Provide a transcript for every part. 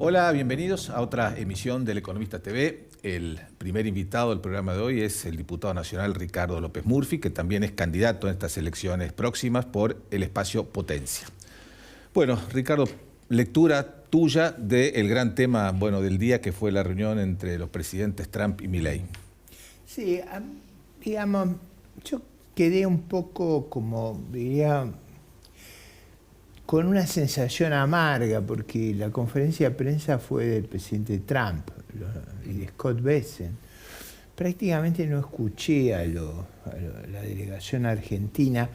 Hola, bienvenidos a otra emisión del Economista TV. El primer invitado del programa de hoy es el diputado nacional Ricardo López Murphy, que también es candidato en estas elecciones próximas por el espacio Potencia. Bueno, Ricardo, lectura tuya del gran tema del día, que fue la reunión entre los presidentes Trump y Milei. Sí, digamos, yo quedé un poco, como diría, con una sensación amarga, porque la conferencia de prensa fue del presidente Trump y de Scott Bessent. Prácticamente no escuché a la delegación argentina.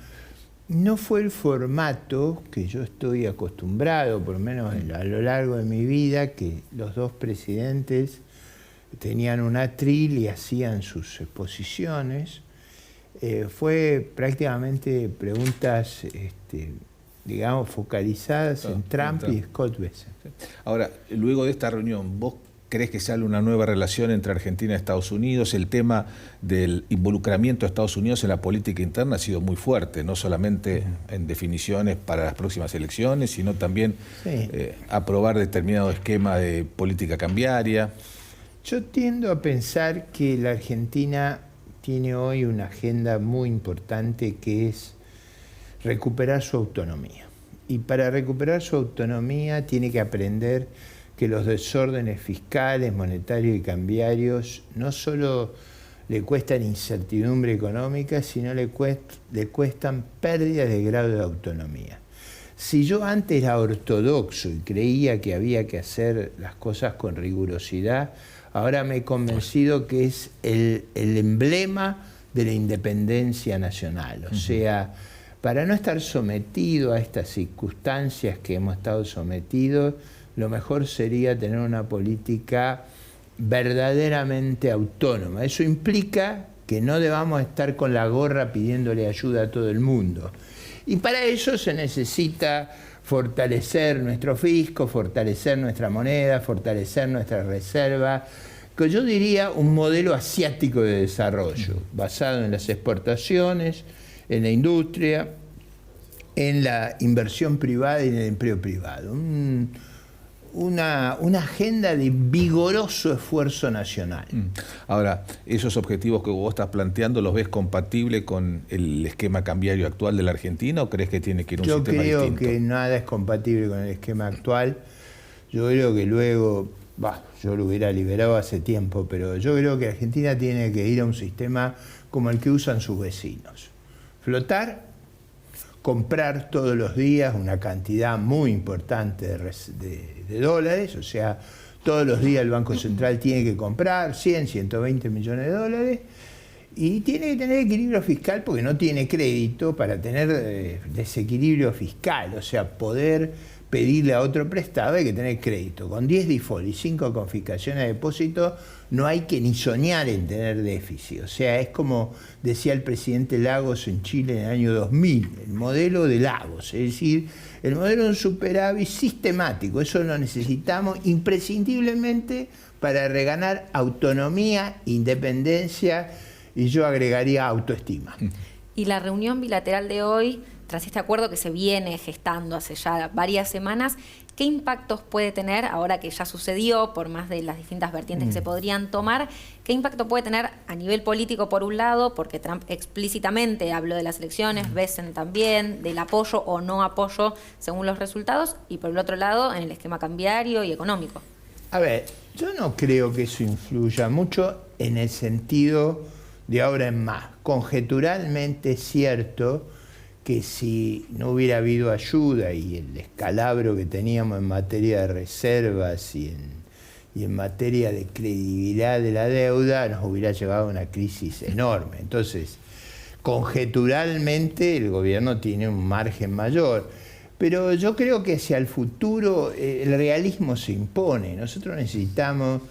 No fue el formato que yo estoy acostumbrado, por lo menos a lo largo de mi vida, que los dos presidentes tenían un atril y hacían sus exposiciones. Fue prácticamente preguntas digamos, focalizadas en Trump y Scott Bessent. Ahora, luego de esta reunión, ¿vos crees que sale una nueva relación entre Argentina y Estados Unidos? El tema del involucramiento de Estados Unidos en la política interna ha sido muy fuerte, no solamente en definiciones para las próximas elecciones, sino también aprobar determinado esquema de política cambiaria. Yo tiendo a pensar que la Argentina tiene hoy una agenda muy importante, que es recuperar su autonomía. Y para recuperar su autonomía tiene que aprender que los desórdenes fiscales, monetarios y cambiarios no solo le cuestan incertidumbre económica, sino le cuestan pérdidas de grado de autonomía. Si yo antes era ortodoxo y creía que había que hacer las cosas con rigurosidad, ahora me he convencido que es el emblema de la independencia nacional. O sea, para no estar sometido a estas circunstancias que hemos estado sometidos, lo mejor sería tener una política verdaderamente autónoma. Eso implica que no debamos estar con la gorra pidiéndole ayuda a todo el mundo. Y para eso se necesita fortalecer nuestro fisco, fortalecer nuestra moneda, fortalecer nuestra reserva, que yo diría un modelo asiático de desarrollo, basado en las exportaciones, en la industria, en la inversión privada y en el empleo privado. Una agenda de vigoroso esfuerzo nacional. Ahora, ¿esos objetivos que vos estás planteando los ves compatibles con el esquema cambiario actual de la Argentina, o crees que tiene que ir a un sistema distinto? Yo creo que nada es compatible con el esquema actual. Yo creo que luego, yo lo hubiera liberado hace tiempo, pero yo creo que Argentina tiene que ir a un sistema como el que usan sus vecinos. Flotar, comprar todos los días una cantidad muy importante de dólares, o sea, todos los días el Banco Central tiene que comprar 100, 120 millones de dólares, y tiene que tener equilibrio fiscal porque no tiene crédito para tener desequilibrio fiscal, o sea, poder pedirle a otro prestado hay que tener crédito. Con 10 default y 5 confiscaciones de depósito no hay que ni soñar en tener déficit. O sea, es como decía el presidente Lagos en Chile en el año 2000, el modelo de Lagos, es decir, el modelo de un superávit sistemático. Eso lo necesitamos imprescindiblemente para reganar autonomía, independencia y yo agregaría autoestima. Y la reunión bilateral de hoy, tras este acuerdo que se viene gestando hace ya varias semanas, ¿qué impactos puede tener, ahora que ya sucedió, por más de las distintas vertientes que se podrían tomar, qué impacto puede tener a nivel político por un lado, porque Trump explícitamente habló de las elecciones, Bessent también, del apoyo o no apoyo según los resultados, y por el otro lado en el esquema cambiario y económico? A ver, yo no creo que eso influya mucho en el sentido de ahora en más. Conjeturalmente es cierto que si no hubiera habido ayuda y el descalabro que teníamos en materia de reservas y en materia de credibilidad de la deuda, nos hubiera llevado a una crisis enorme. Entonces, conjeturalmente el gobierno tiene un margen mayor, pero yo creo que hacia el futuro el realismo se impone. Nosotros necesitamos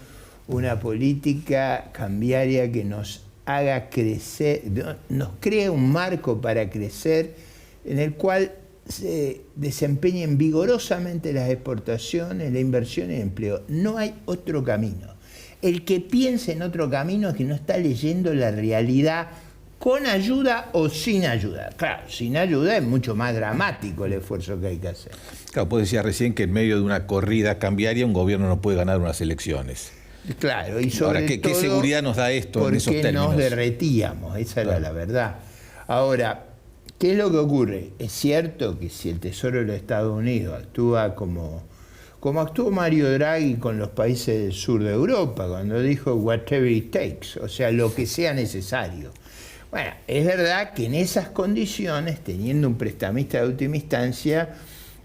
una política cambiaria que nos haga crecer, nos cree un marco para crecer en el cual se desempeñen vigorosamente las exportaciones, la inversión y el empleo. No hay otro camino. El que piense en otro camino es que no está leyendo la realidad con ayuda o sin ayuda. Claro, sin ayuda es mucho más dramático el esfuerzo que hay que hacer. Claro, vos decías recién que en medio de una corrida cambiaria un gobierno no puede ganar unas elecciones. Claro, y sobre ahora, ¿qué todo seguridad nos da esto en esos términos? Porque nos derretíamos, esa era la verdad. Ahora, ¿qué es lo que ocurre? Es cierto que si el Tesoro de los Estados Unidos actúa como actuó Mario Draghi con los países del sur de Europa, cuando dijo whatever it takes, o sea, lo que sea necesario. Bueno, es verdad que en esas condiciones, teniendo un prestamista de última instancia,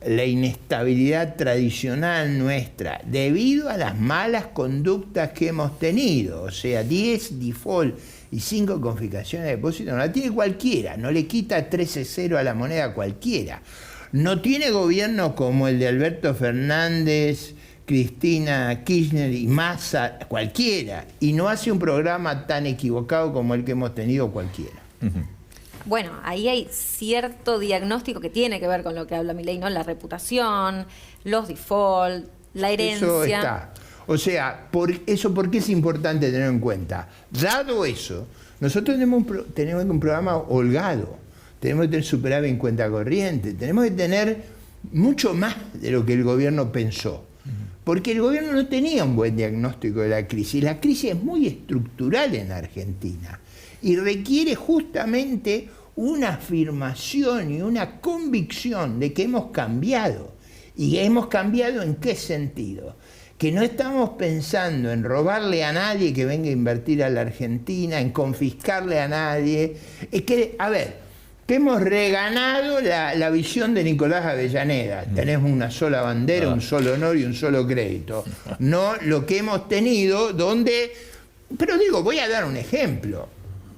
la inestabilidad tradicional nuestra, debido a las malas conductas que hemos tenido, o sea, 10 default y 5 confiscaciones de depósito, no la tiene cualquiera, no le quita 13-0 a la moneda cualquiera. No tiene gobierno como el de Alberto Fernández, Cristina Kirchner y Massa, cualquiera, y no hace un programa tan equivocado como el que hemos tenido cualquiera. Bueno, ahí hay cierto diagnóstico que tiene que ver con lo que habla Milei, ¿no? La reputación, los default, la herencia. Eso está. O sea, ¿por qué es importante tener en cuenta? Dado eso, nosotros tenemos un programa holgado, tenemos que tener superávit en cuenta corriente, tenemos que tener mucho más de lo que el gobierno pensó. Porque el gobierno no tenía un buen diagnóstico de la crisis. La crisis es muy estructural en Argentina y requiere justamente una afirmación y una convicción de que hemos cambiado. ¿Y hemos cambiado en qué sentido? Que no estamos pensando en robarle a nadie que venga a invertir a la Argentina, en confiscarle a nadie. Es que, a ver, que hemos reganado la visión de Nicolás Avellaneda. Tenemos una sola bandera, un solo honor y un solo crédito. No lo que hemos tenido donde... Pero digo, voy a dar un ejemplo.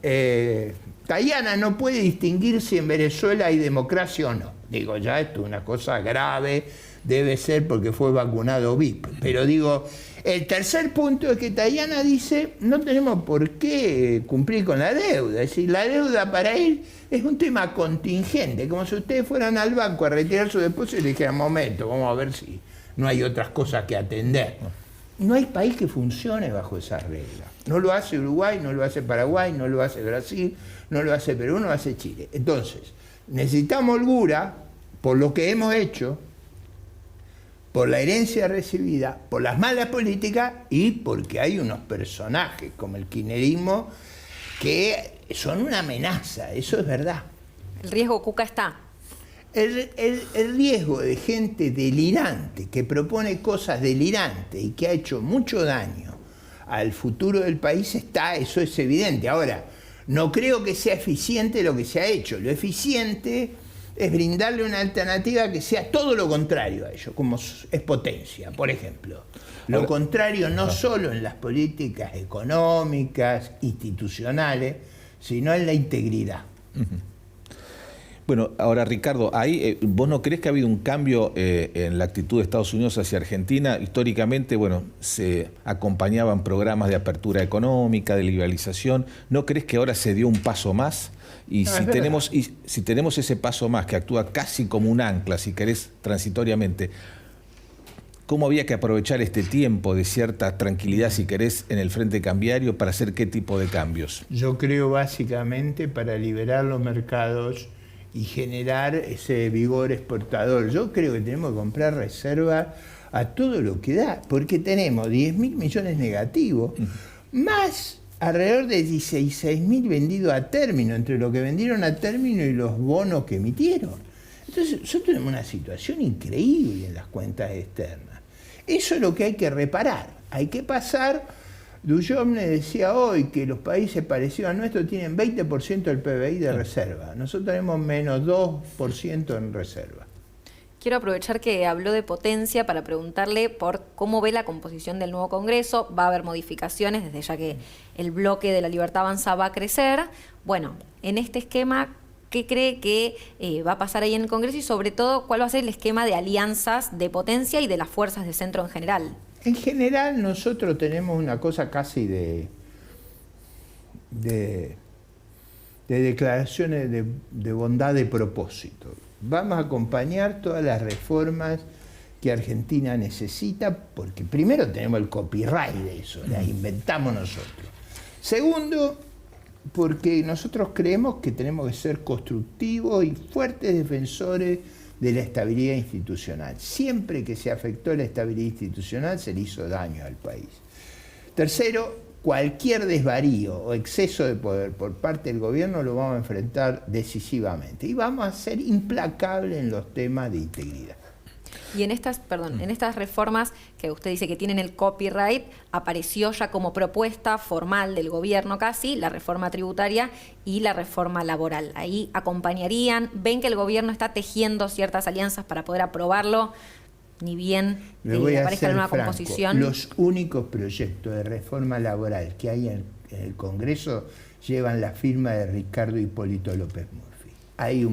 Tayana no puede distinguir si en Venezuela hay democracia o no. Digo, ya esto es una cosa grave, debe ser porque fue vacunado VIP. Pero digo, el tercer punto es que Tayana dice, no tenemos por qué cumplir con la deuda. Es decir, la deuda para él es un tema contingente, como si ustedes fueran al banco a retirar su depósito y le dijeran, momento, vamos a ver si no hay otras cosas que atender. No hay país que funcione bajo esas reglas. No lo hace Uruguay, no lo hace Paraguay, no lo hace Brasil, no lo hace Perú, no lo hace Chile. Entonces, necesitamos holgura por lo que hemos hecho, por la herencia recibida, por las malas políticas y porque hay unos personajes como el kirchnerismo que son una amenaza, eso es verdad. El riesgo Cuca está. El riesgo de gente delirante, que propone cosas delirantes y que ha hecho mucho daño al futuro del país está, eso es evidente. Ahora, no creo que sea eficiente lo que se ha hecho. Lo eficiente es brindarle una alternativa que sea todo lo contrario a ello, como es potencia, por ejemplo. Lo contrario no solo en las políticas económicas, institucionales, sino en la integridad. Bueno, ahora Ricardo, ahí, ¿vos no crees que ha habido un cambio en la actitud de Estados Unidos hacia Argentina? Históricamente, bueno, se acompañaban programas de apertura económica, de liberalización. ¿No crees que ahora se dio un paso más? Y si tenemos ese paso más que actúa casi como un ancla, si querés, transitoriamente, ¿cómo había que aprovechar este tiempo de cierta tranquilidad, si querés, en el frente cambiario para hacer qué tipo de cambios? Yo creo básicamente para liberar los mercados y generar ese vigor exportador. Yo creo que tenemos que comprar reservas a todo lo que da, porque tenemos 10.000 millones negativos, más alrededor de 16.000 vendidos a término, entre lo que vendieron a término y los bonos que emitieron. Entonces, nosotros tenemos una situación increíble en las cuentas externas. Eso es lo que hay que reparar. Hay que pasar. Dujovne decía hoy que los países parecidos a nuestro tienen 20% del PBI de reserva. Nosotros tenemos menos 2% en reserva. Quiero aprovechar que habló de potencia para preguntarle por cómo ve la composición del nuevo Congreso. Va a haber modificaciones desde ya que el bloque de la Libertad Avanza va a crecer. Bueno, en este esquema, ¿qué cree que va a pasar ahí en el Congreso? Y sobre todo, ¿cuál va a ser el esquema de alianzas de potencia y de las fuerzas de centro en general? En general, nosotros tenemos una cosa casi de declaraciones de bondad de propósito. Vamos a acompañar todas las reformas que Argentina necesita, porque primero tenemos el copyright de eso, las inventamos nosotros. Segundo, porque nosotros creemos que tenemos que ser constructivos y fuertes defensores de la estabilidad institucional. Siempre que se afectó la estabilidad institucional se le hizo daño al país. Tercero, cualquier desvarío o exceso de poder por parte del gobierno lo vamos a enfrentar decisivamente y vamos a ser implacables en los temas de integridad. Y en estas reformas que usted dice que tienen el copyright, apareció ya como propuesta formal del gobierno casi la reforma tributaria y la reforma laboral. Ahí acompañarían, ven que el gobierno está tejiendo ciertas alianzas para poder aprobarlo, ni bien aparezca la nueva composición. Los únicos proyectos de reforma laboral que hay en el Congreso llevan la firma de Ricardo Hipólito López Murphy. Hay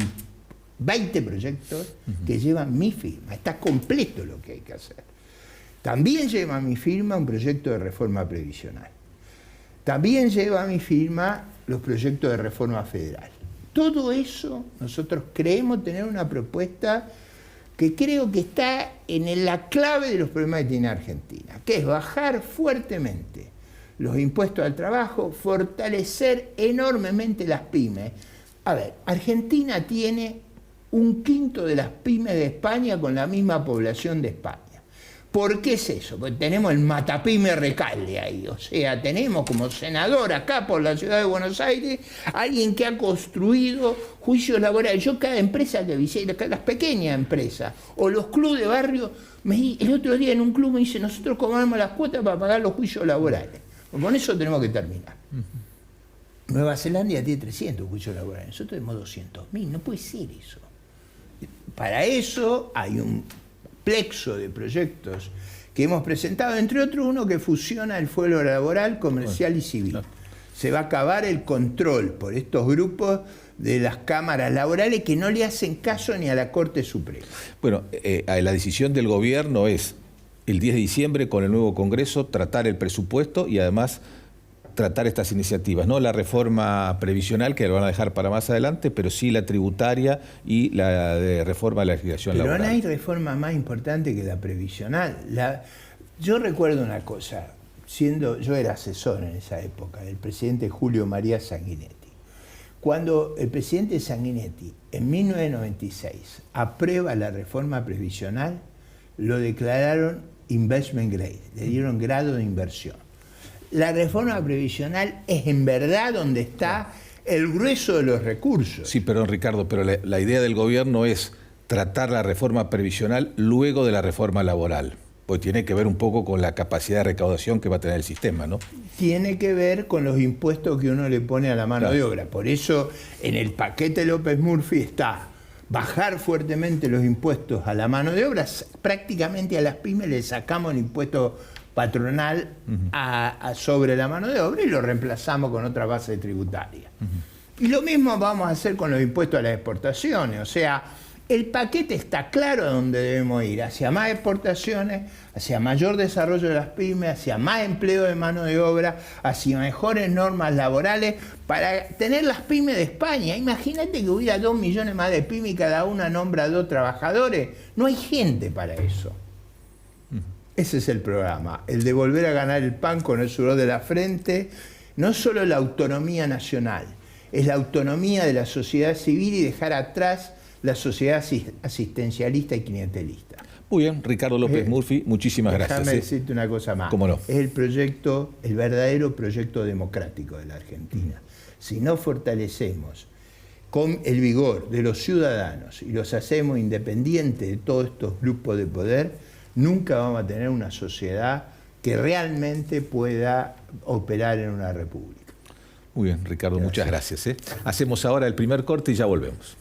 20 proyectos que llevan mi firma. Está completo lo que hay que hacer. También lleva mi firma un proyecto de reforma previsional. También lleva mi firma los proyectos de reforma federal. Todo eso nosotros creemos tener una propuesta que creo que está en la clave de los problemas que tiene Argentina, que es bajar fuertemente los impuestos al trabajo, fortalecer enormemente las pymes. A ver, Argentina tiene 1/5 de las pymes de España con la misma población de España. ¿Por qué es eso? Porque tenemos el matapyme Recalde ahí, o sea, tenemos como senador acá por la ciudad de Buenos Aires alguien que ha construido juicios laborales. Yo cada empresa que visité, las pequeñas empresas o los clubes de barrio, el otro día en un club me dice, nosotros cobramos las cuotas para pagar los juicios laborales. Con eso tenemos que terminar. Nueva Zelanda tiene 300 juicios laborales, nosotros tenemos 200.000, no puede ser eso. Para eso hay un plexo de proyectos que hemos presentado, entre otros uno que fusiona el fuero laboral, comercial y civil. Se va a acabar el control por estos grupos de las cámaras laborales que no le hacen caso ni a la Corte Suprema. Bueno, la decisión del gobierno es el 10 de diciembre con el nuevo Congreso tratar el presupuesto y además tratar estas iniciativas, no la reforma previsional, que lo van a dejar para más adelante, pero sí la tributaria y la de reforma de la legislación laboral. Pero no hay reforma más importante que la previsional. Yo recuerdo una cosa, yo era asesor en esa época del presidente Julio María Sanguinetti. Cuando el presidente Sanguinetti, en 1996, aprueba la reforma previsional, lo declararon investment grade, le dieron grado de inversión. La reforma previsional es en verdad donde está el grueso de los recursos. Sí, perdón Ricardo, pero la idea del gobierno es tratar la reforma previsional luego de la reforma laboral, pues tiene que ver un poco con la capacidad de recaudación que va a tener el sistema, ¿no? Tiene que ver con los impuestos que uno le pone a la mano de obra. Por eso en el paquete López Murphy está bajar fuertemente los impuestos a la mano de obra. Prácticamente a las pymes le sacamos el impuesto patronal sobre la mano de obra y lo reemplazamos con otra base tributaria. Y lo mismo vamos a hacer con los impuestos a las exportaciones. O sea, el paquete está claro a dónde debemos ir, hacia más exportaciones, hacia mayor desarrollo de las pymes, hacia más empleo de mano de obra, hacia mejores normas laborales para tener las pymes de España. Imagínate que hubiera 2 millones más de pymes y cada una nombra 2 trabajadores. No hay gente para eso. Ese es el programa, el de volver a ganar el pan con el sudor de la frente, no solo la autonomía nacional, es la autonomía de la sociedad civil y dejar atrás la sociedad asistencialista y clientelista. Muy bien, Ricardo López Murphy, muchísimas gracias. Déjame decirte una cosa más. ¿Cómo no? Es el verdadero proyecto democrático de la Argentina. Si no fortalecemos con el vigor de los ciudadanos y los hacemos independientes de todos estos grupos de poder, nunca vamos a tener una sociedad que realmente pueda operar en una república. Muy bien, Ricardo, muchas gracias. Hacemos ahora el primer corte y ya volvemos.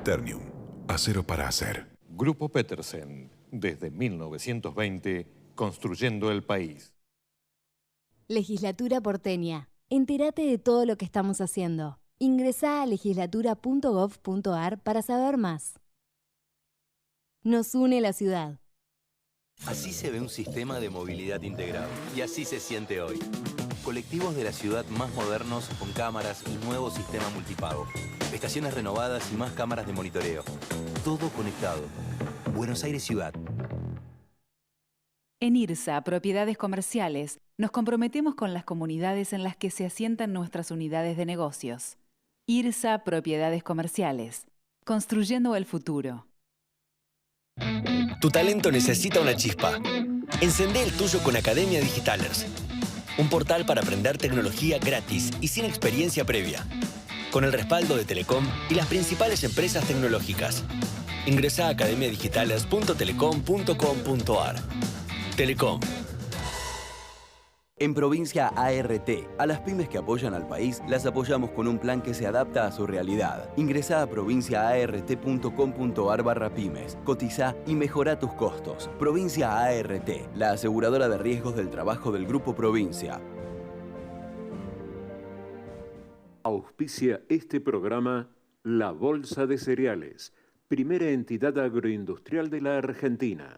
Ternium, acero para hacer. Grupo Petersen, desde 1920, construyendo el país. Legislatura porteña. Entérate de todo lo que estamos haciendo. Ingresá a legislatura.gov.ar para saber más. Nos une la ciudad. Así se ve un sistema de movilidad integrado y así se siente hoy. Colectivos de la ciudad más modernos con cámaras y nuevo sistema multipago. Estaciones renovadas y más cámaras de monitoreo. Todo conectado. Buenos Aires Ciudad. En IRSA, Propiedades Comerciales, nos comprometemos con las comunidades en las que se asientan nuestras unidades de negocios. IRSA, Propiedades Comerciales. Construyendo el futuro. Tu talento necesita una chispa. Encendé el tuyo con Academia Digitalers. Un portal para aprender tecnología gratis y sin experiencia previa. Con el respaldo de Telecom y las principales empresas tecnológicas. Ingresá a academiadigitalers.telecom.com.ar. Telecom. En Provincia ART, a las pymes que apoyan al país, las apoyamos con un plan que se adapta a su realidad. Ingresá a provinciaart.com.ar/pymes, cotizá y mejorá tus costos. Provincia ART, la aseguradora de riesgos del trabajo del Grupo Provincia. Auspicia este programa La Bolsa de Cereales, primera entidad agroindustrial de la Argentina.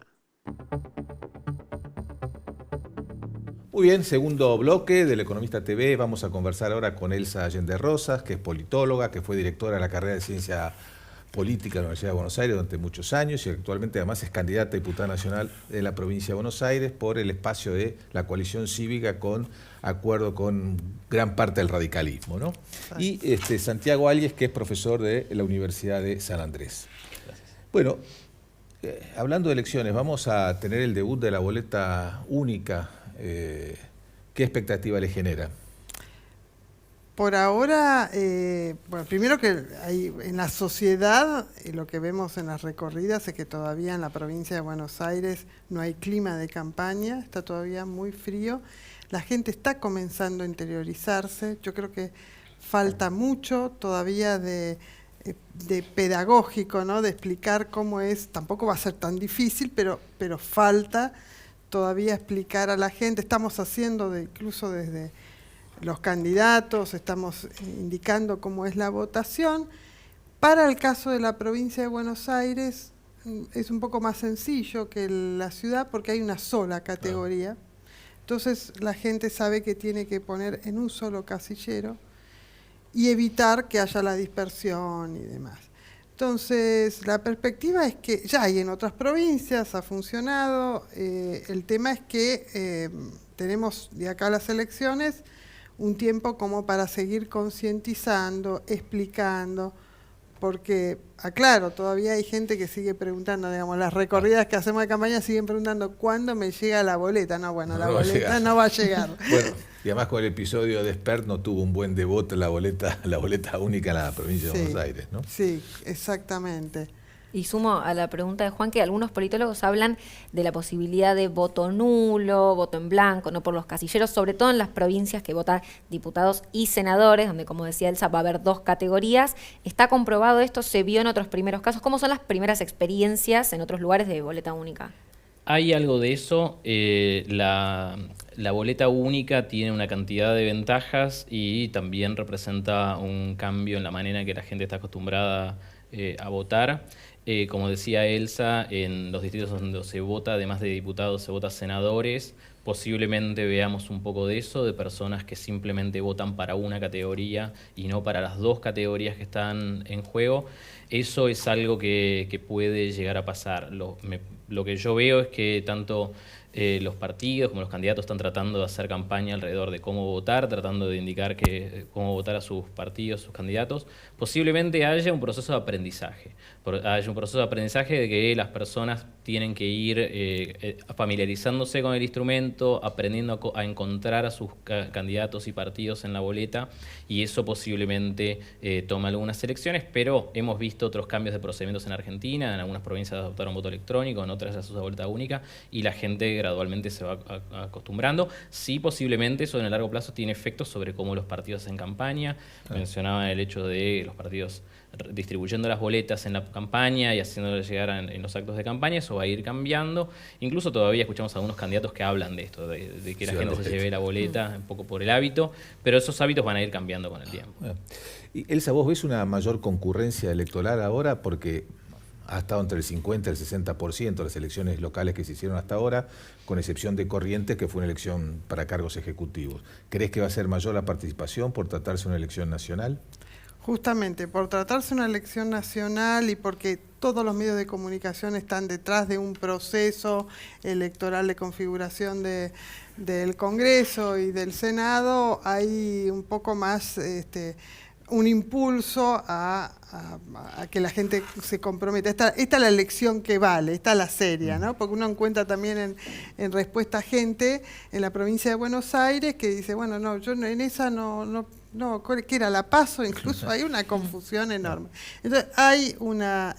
Muy bien, segundo bloque del Economista TV. Vamos a conversar ahora con Elsa Allende Rosas, que es politóloga, que fue directora de la carrera de Ciencia Política de la Universidad de Buenos Aires durante muchos años y actualmente además es candidata a diputada nacional de la provincia de Buenos Aires por el espacio de la coalición cívica con acuerdo con gran parte del radicalismo, ¿no? Y Santiago Algues, que es profesor de la Universidad de San Andrés. Gracias. Bueno, hablando de elecciones, vamos a tener el debut de la boleta única. ¿Qué expectativa le genera? Por ahora, bueno, primero que hay, en la sociedad, lo que vemos en las recorridas es que todavía en la provincia de Buenos Aires no hay clima de campaña, está todavía muy frío. La gente está comenzando a interiorizarse. Yo creo que falta mucho todavía de pedagógico, ¿no? De explicar cómo es. Tampoco va a ser tan difícil, pero falta todavía explicar a la gente. Estamos haciendo, incluso desde los candidatos, estamos indicando cómo es la votación. Para el caso de la provincia de Buenos Aires es un poco más sencillo que la ciudad porque hay una sola categoría. Entonces la gente sabe que tiene que poner en un solo casillero y evitar que haya la dispersión y demás. Entonces, la perspectiva es que ya hay en otras provincias, ha funcionado. El tema es que tenemos de acá a las elecciones un tiempo como para seguir concientizando, explicando, porque, aclaro, todavía hay gente que sigue preguntando, digamos, las recorridas que hacemos de campaña siguen preguntando ¿cuándo me llega la boleta? No, bueno, la boleta no va a llegar. Bueno, y además con el episodio de Spert no tuvo un buen debut la boleta única en la provincia de Buenos Aires, ¿no? Sí, exactamente. Y sumo a la pregunta de Juan que algunos politólogos hablan de la posibilidad de voto nulo, voto en blanco, no por los casilleros, sobre todo en las provincias que votan diputados y senadores, donde, como decía Elsa, va a haber dos categorías. ¿Está comprobado esto? ¿Se vio en otros primeros casos? ¿Cómo son las primeras experiencias en otros lugares de boleta única? Hay algo de eso. La boleta única tiene una cantidad de ventajas y también representa un cambio en la manera en que la gente está acostumbrada a votar. Como decía Elsa, en los distritos donde se vota, además de diputados, se vota senadores. Posiblemente veamos un poco de eso, de personas que simplemente votan para una categoría y no para las dos categorías que están en juego. Eso es algo que puede llegar a pasar. Lo que yo veo es que tanto los partidos como los candidatos están tratando de hacer campaña alrededor de cómo votar, tratando de indicar cómo votar a sus partidos, sus candidatos. Posiblemente haya un proceso de aprendizaje. Haya un proceso de aprendizaje de que las personas tienen que ir familiarizándose con el instrumento, aprendiendo a encontrar a sus candidatos y partidos en la boleta, y eso posiblemente tome algunas elecciones, pero hemos visto otros cambios de procedimientos en Argentina. En algunas provincias adoptaron voto electrónico, en otras se usa boleta única, y la gente gradualmente se va acostumbrando. Sí, posiblemente eso en el largo plazo tiene efectos sobre cómo los partidos hacen campaña. Mencionaba el hecho de los partidos distribuyendo las boletas en la campaña y haciéndolas llegar en los actos de campaña. Eso va a ir cambiando. Incluso todavía escuchamos a algunos candidatos que hablan de esto, de que la gente se lleve la boleta un poco por el hábito, pero esos hábitos van a ir cambiando con el tiempo. Y Elsa, ¿vos ves una mayor concurrencia electoral ahora? Porque ha estado entre el 50 y el 60% las elecciones locales que se hicieron hasta ahora, con excepción de Corrientes, que fue una elección para cargos ejecutivos. ¿Crees que va a ser mayor la participación por tratarse de una elección nacional? Justamente, por tratarse de una elección nacional y porque todos los medios de comunicación están detrás de un proceso electoral de configuración del Congreso y del Senado, hay un poco más un impulso a que la gente se comprometa. Esta es la elección que vale, esta es la seria, ¿no? Porque uno encuentra también en respuesta gente en la provincia de Buenos Aires que dice, bueno, no, yo en esa no, que era la PASO, incluso hay una confusión enorme. Entonces hay una...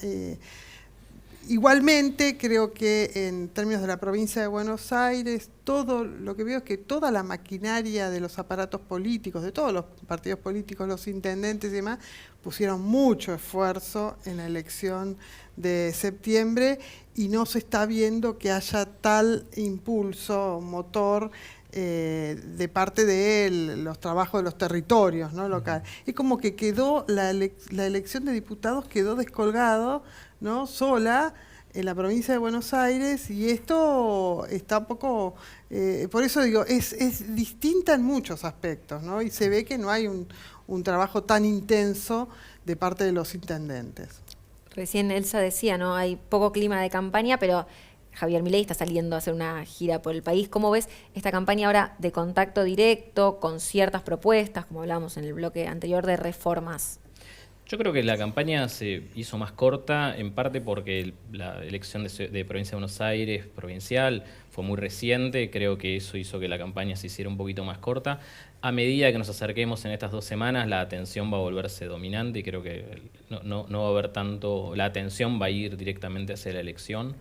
igualmente creo que en términos de la provincia de Buenos Aires, todo lo que veo es que toda la maquinaria de los aparatos políticos, de todos los partidos políticos, los intendentes y demás, pusieron mucho esfuerzo en la elección de septiembre y no se está viendo que haya tal impulso, motor, de parte de los trabajos de los territorios, ¿no? Locales. Es como que quedó la elección de diputados quedó descolgado, ¿no? Sola en la provincia de Buenos Aires, y esto está un poco, por eso digo, es distinta en muchos aspectos, ¿no? Y se ve que no hay un trabajo tan intenso de parte de los intendentes. Recién Elsa decía, ¿no? Hay poco clima de campaña, pero Javier Milei está saliendo a hacer una gira por el país. ¿Cómo ves esta campaña ahora de contacto directo, con ciertas propuestas, como hablábamos en el bloque anterior, de reformas? Yo creo que la campaña se hizo más corta, en parte porque la elección de Provincia de Buenos Aires, provincial, fue muy reciente. Creo que eso hizo que la campaña se hiciera un poquito más corta. A medida que nos acerquemos en estas 2 semanas, la atención va a volverse dominante y creo que no va a haber tanto... La atención va a ir directamente hacia la elección.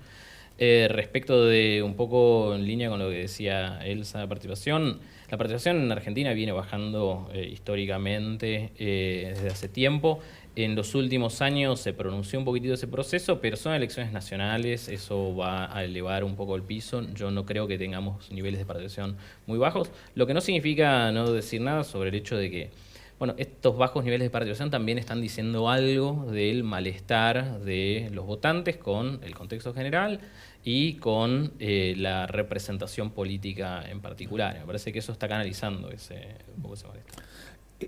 Respecto de un poco en línea con lo que decía Elsa, la participación en Argentina viene bajando históricamente desde hace tiempo. En los últimos años se pronunció un poquitito ese proceso, pero son elecciones nacionales, eso va a elevar un poco el piso. Yo no creo que tengamos niveles de participación muy bajos, lo que no significa no decir nada sobre el hecho de que bueno, estos bajos niveles de participación también están diciendo algo del malestar de los votantes con el contexto general y con la representación política en particular. Me parece que eso está canalizando un poco ese malestar.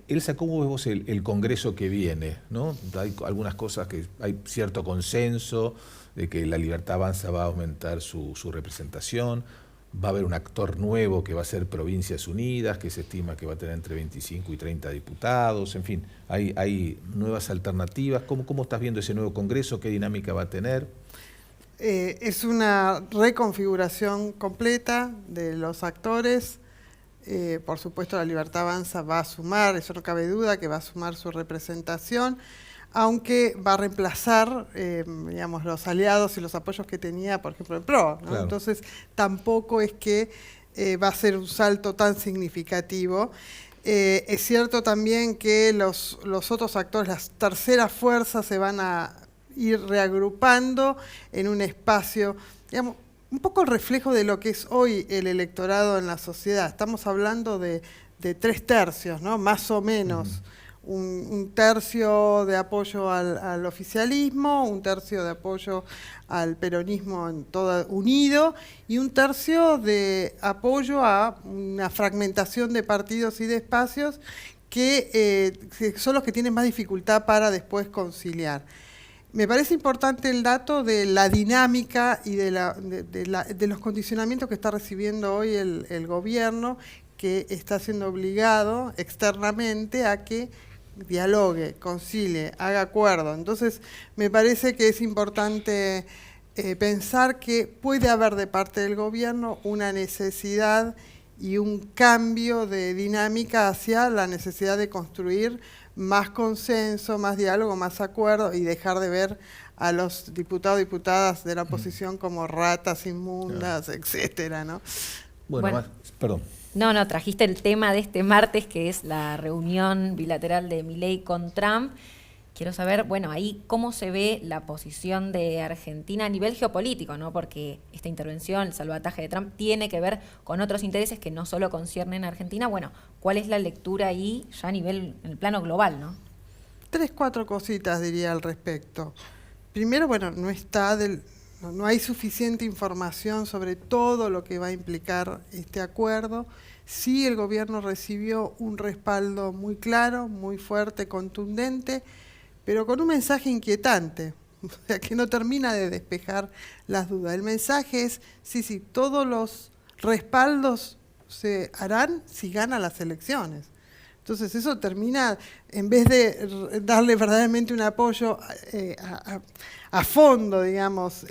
Elsa, ¿cómo ves vos el Congreso que viene, ¿no? Hay algunas cosas que hay cierto consenso de que la Libertad Avanza va a aumentar su representación. Va a haber un actor nuevo que va a ser Provincias Unidas, que se estima que va a tener entre 25 y 30 diputados. En fin, hay nuevas alternativas. ¿Cómo estás viendo ese nuevo Congreso? ¿Qué dinámica va a tener? Es una reconfiguración completa de los actores. Por supuesto, la Libertad Avanza va a sumar, eso no cabe duda, que va a sumar su representación, aunque va a reemplazar, digamos, los aliados y los apoyos que tenía, por ejemplo, el PRO, ¿no? Claro. Entonces, tampoco es que va a ser un salto tan significativo. Es cierto también que los otros actores, las terceras fuerzas, se van a ir reagrupando en un espacio, digamos, un poco el reflejo de lo que es hoy el electorado en la sociedad. Estamos hablando de 3 tercios, ¿no? Más o menos. Un tercio de apoyo al oficialismo, un tercio de apoyo al peronismo en todo unido y un tercio de apoyo a una fragmentación de partidos y de espacios que son los que tienen más dificultad para después conciliar. Me parece importante el dato de la dinámica y de los condicionamientos que está recibiendo hoy el gobierno, que está siendo obligado externamente a que dialogue, concilie, haga acuerdo. Entonces, me parece que es importante pensar que puede haber de parte del gobierno una necesidad y un cambio de dinámica hacia la necesidad de construir más consenso, más diálogo, más acuerdo y dejar de ver a los diputados y diputadas de la oposición como ratas inmundas, etcétera, ¿no? Bueno, perdón. No, trajiste el tema de este martes, que es la reunión bilateral de Milei con Trump. Quiero saber, bueno, ahí cómo se ve la posición de Argentina a nivel geopolítico, ¿no? Porque esta intervención, el salvataje de Trump, tiene que ver con otros intereses que no solo conciernen a Argentina. Bueno, ¿cuál es la lectura ahí ya a nivel, en el plano global, ¿no? 3, 4 cositas diría al respecto. primero, bueno, no hay suficiente información sobre todo lo que va a implicar este acuerdo. Sí, el gobierno recibió un respaldo muy claro, muy fuerte, contundente, pero con un mensaje inquietante, o sea, que no termina de despejar las dudas. El mensaje es, sí, todos los respaldos se harán si gana las elecciones. Entonces eso termina, en vez de darle verdaderamente un apoyo a fondo, digamos,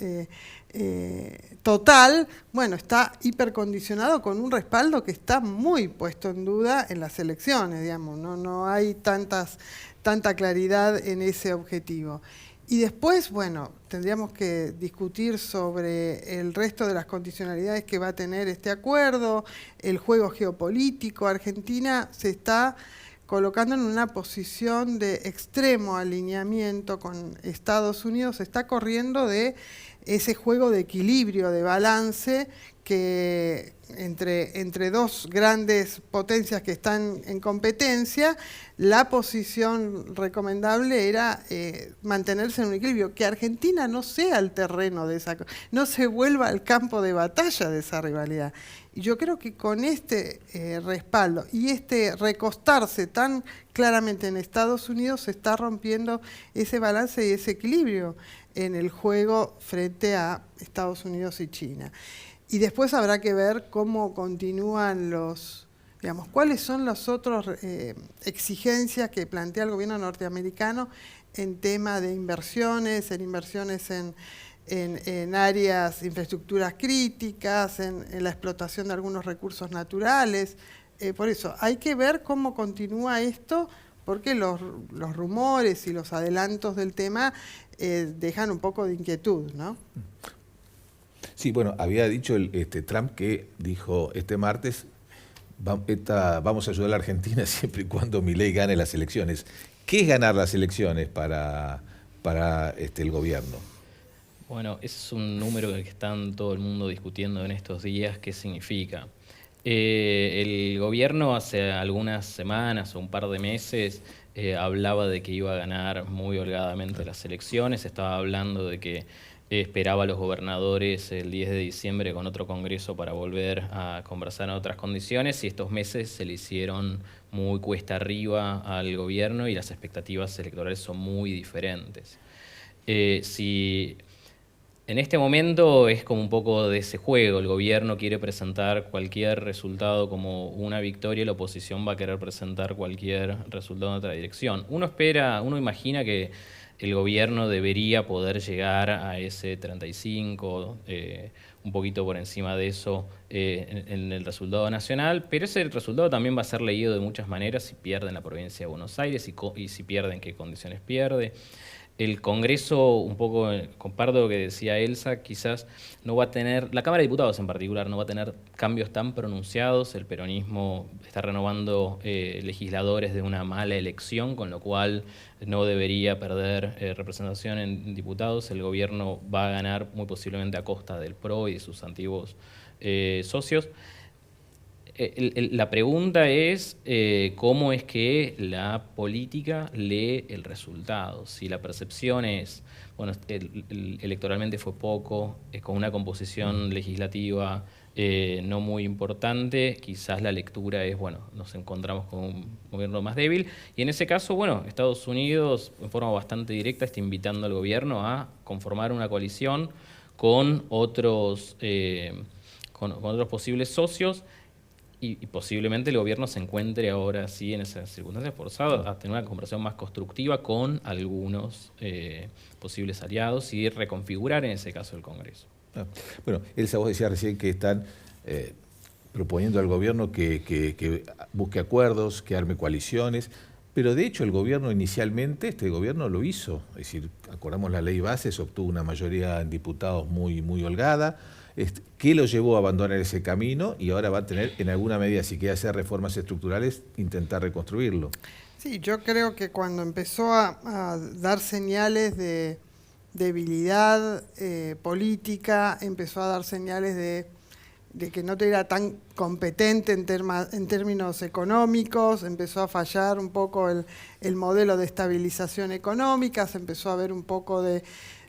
total, bueno, está hipercondicionado con un respaldo que está muy puesto en duda en las elecciones, digamos, no hay tanta claridad en ese objetivo. Y después, bueno, tendríamos que discutir sobre el resto de las condicionalidades que va a tener este acuerdo, el juego geopolítico. Argentina se está colocando en una posición de extremo alineamiento con Estados Unidos, se está corriendo de ese juego de equilibrio, de balance, que entre dos grandes potencias que están en competencia, la posición recomendable era mantenerse en un equilibrio, que Argentina no sea el terreno de esa, no se vuelva al campo de batalla de esa rivalidad. Y yo creo que con este respaldo y este recostarse tan claramente en Estados Unidos se está rompiendo ese balance y ese equilibrio en el juego frente a Estados Unidos y China. Y después habrá que ver cómo continúan digamos, cuáles son las otras exigencias que plantea el gobierno norteamericano en tema de inversiones, en áreas, infraestructuras críticas, en la explotación de algunos recursos naturales. Por eso, hay que ver cómo continúa esto, porque los rumores y los adelantos del tema dejan un poco de inquietud, ¿no? Sí, bueno, había dicho Trump que dijo este martes, vamos a ayudar a la Argentina siempre y cuando Milei gane las elecciones. ¿Qué es ganar las elecciones para el gobierno? Bueno, ese es un número que está todo el mundo discutiendo en estos días. ¿Qué significa? El gobierno hace algunas semanas o un par de meses hablaba de que iba a ganar muy holgadamente las elecciones, estaba hablando de que esperaba a los gobernadores el 10 de diciembre con otro congreso para volver a conversar en otras condiciones, y estos meses se le hicieron muy cuesta arriba al gobierno y las expectativas electorales son muy diferentes. Si en este momento es como un poco de ese juego, el gobierno quiere presentar cualquier resultado como una victoria y la oposición va a querer presentar cualquier resultado en otra dirección. Uno imagina que el gobierno debería poder llegar a ese 35, un poquito por encima de eso en el resultado nacional, pero ese resultado también va a ser leído de muchas maneras si pierde en la provincia de Buenos Aires y si pierde, en qué condiciones pierde. El Congreso, un poco comparto lo que decía Elsa, quizás no va a tener, la Cámara de Diputados en particular, no va a tener cambios tan pronunciados. El peronismo está renovando legisladores de una mala elección, con lo cual no debería perder representación en diputados. El gobierno va a ganar muy posiblemente a costa del PRO y de sus antiguos socios. La pregunta es cómo es que la política lee el resultado. Si la percepción es, bueno, electoralmente fue poco, con una composición legislativa no muy importante, quizás la lectura es, bueno, nos encontramos con un gobierno más débil, y en ese caso, bueno, Estados Unidos en forma bastante directa está invitando al gobierno a conformar una coalición con otros posibles socios. Y posiblemente el gobierno se encuentre ahora sí en esas circunstancias forzado a tener una conversación más constructiva con algunos posibles aliados y reconfigurar en ese caso el Congreso. Bueno, Elsa, vos decías recién que están proponiendo al gobierno que busque acuerdos, que arme coaliciones, pero de hecho el gobierno inicialmente, este gobierno lo hizo, es decir, acordamos la ley base, se obtuvo una mayoría en diputados muy holgada. ¿Qué lo llevó a abandonar ese camino? Y ahora va a tener, en alguna medida, si quiere hacer reformas estructurales, intentar reconstruirlo. Sí, yo creo que cuando empezó a dar señales de debilidad política, empezó a dar señales de que no era tan competente en términos económicos, empezó a fallar un poco el modelo de estabilización económica, se empezó a ver un poco de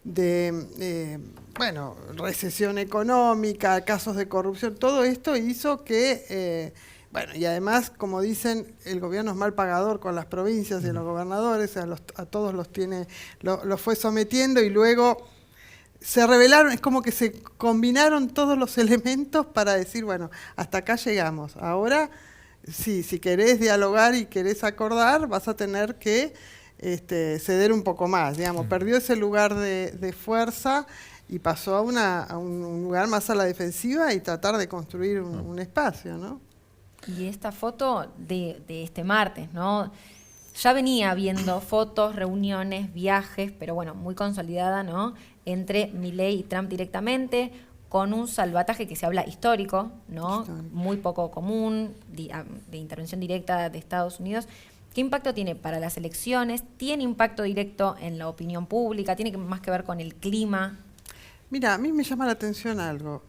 bueno, recesión económica, casos de corrupción, todo esto hizo que, bueno, y además, como dicen, el gobierno es mal pagador con las provincias y los gobernadores, a todos los fue sometiendo y luego se rebelaron, es como que se combinaron todos los elementos para decir, bueno, hasta acá llegamos. Ahora, sí, si querés dialogar y querés acordar, vas a tener que ceder un poco más, digamos. Perdió ese lugar de fuerza y pasó a un lugar más a la defensiva y tratar de construir un espacio, ¿no? Y esta foto de este martes, ¿no? Ya venía viendo fotos, reuniones, viajes, pero bueno, muy consolidada, ¿no? Entre Milei y Trump directamente, con un salvataje que se habla histórico, ¿no? Muy poco común, de intervención directa de Estados Unidos. ¿Qué impacto tiene para las elecciones? ¿Tiene impacto directo en la opinión pública? ¿Tiene más que ver con el clima? Mira, a mí me llama la atención algo.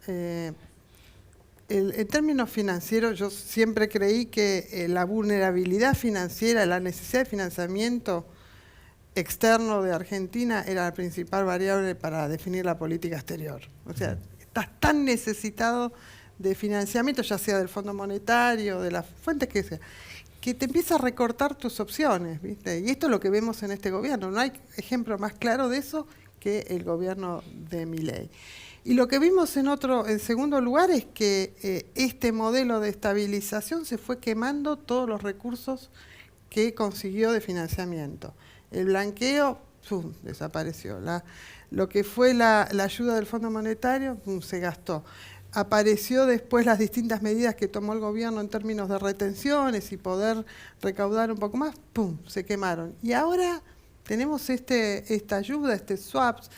En términos financieros, yo siempre creí que la vulnerabilidad financiera, la necesidad de financiamiento externo de Argentina era la principal variable para definir la política exterior. O sea, estás tan necesitado de financiamiento, ya sea del Fondo Monetario, de las fuentes que sea, que te empieza a recortar tus opciones, ¿viste? Y esto es lo que vemos en este gobierno. No hay ejemplo más claro de eso que el gobierno de Milei. Y lo que vimos en segundo lugar es que este modelo de estabilización se fue quemando todos los recursos que consiguió de financiamiento. El blanqueo, desapareció. Lo que fue la ayuda del Fondo Monetario, se gastó. Apareció después las distintas medidas que tomó el gobierno en términos de retenciones y poder recaudar un poco más, se quemaron. Y ahora tenemos esta ayuda, swaps,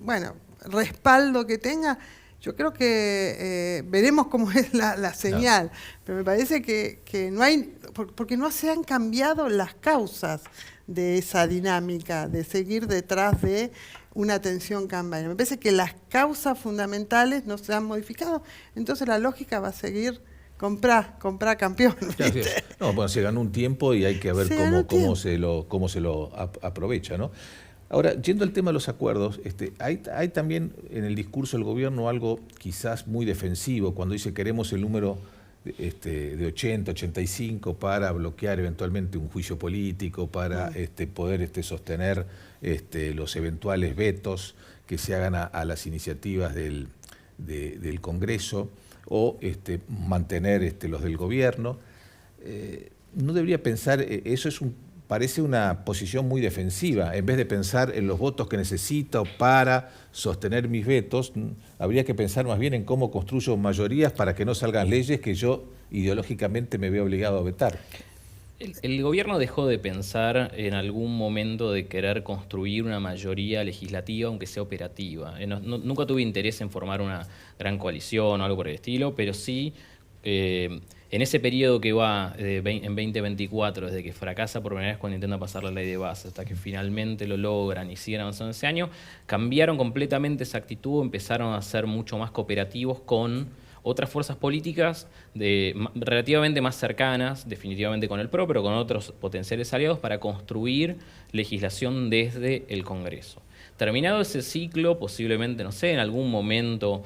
bueno, respaldo que tenga. Yo creo que veremos cómo es la señal, pero me parece que no hay, porque no se han cambiado las causas de esa dinámica, de seguir detrás de una tensión campaña. Me parece que las causas fundamentales no se han modificado, entonces la lógica va a seguir comprar campeón. No, bueno, se ganó un tiempo y hay que ver cómo se lo aprovecha, ¿no? Ahora, yendo al tema de los acuerdos, hay también en el discurso del gobierno algo quizás muy defensivo, cuando dice queremos el número de 80, 85 para bloquear eventualmente un juicio político, para poder sostener los eventuales vetos que se hagan a las iniciativas del Congreso o mantener los del gobierno. No debería pensar, eso parece una posición muy defensiva. En vez de pensar en los votos que necesito para sostener mis vetos, habría que pensar más bien en cómo construyo mayorías para que no salgan leyes que yo ideológicamente me veo obligado a vetar. El gobierno dejó de pensar en algún momento de querer construir una mayoría legislativa, aunque sea operativa. Nunca tuve interés en formar una gran coalición o algo por el estilo, pero sí... en ese periodo que va en 2024, desde que fracasa por primera vez cuando intenta pasar la ley de base, hasta que finalmente lo logran y siguen avanzando ese año, cambiaron completamente esa actitud, empezaron a ser mucho más cooperativos con otras fuerzas políticas relativamente más cercanas, definitivamente con el PRO, pero con otros potenciales aliados para construir legislación desde el Congreso. Terminado ese ciclo, posiblemente, no sé, en algún momento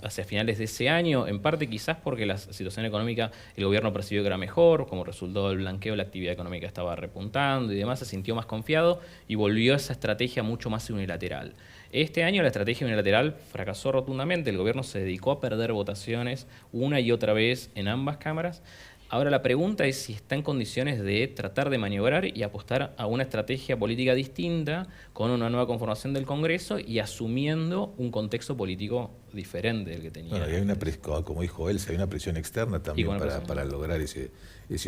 hacia finales de ese año, en parte quizás porque la situación económica, el gobierno percibió que era mejor, como resultado del blanqueo la actividad económica estaba repuntando y demás, se sintió más confiado y volvió a esa estrategia mucho más unilateral. Este año la estrategia unilateral fracasó rotundamente, el gobierno se dedicó a perder votaciones una y otra vez en ambas cámaras. Ahora la pregunta es si está en condiciones de tratar de maniobrar y apostar a una estrategia política distinta con una nueva conformación del Congreso y asumiendo un contexto político diferente del que tenía. Bueno, y hay como dijo él, hay una presión externa también para lograr ese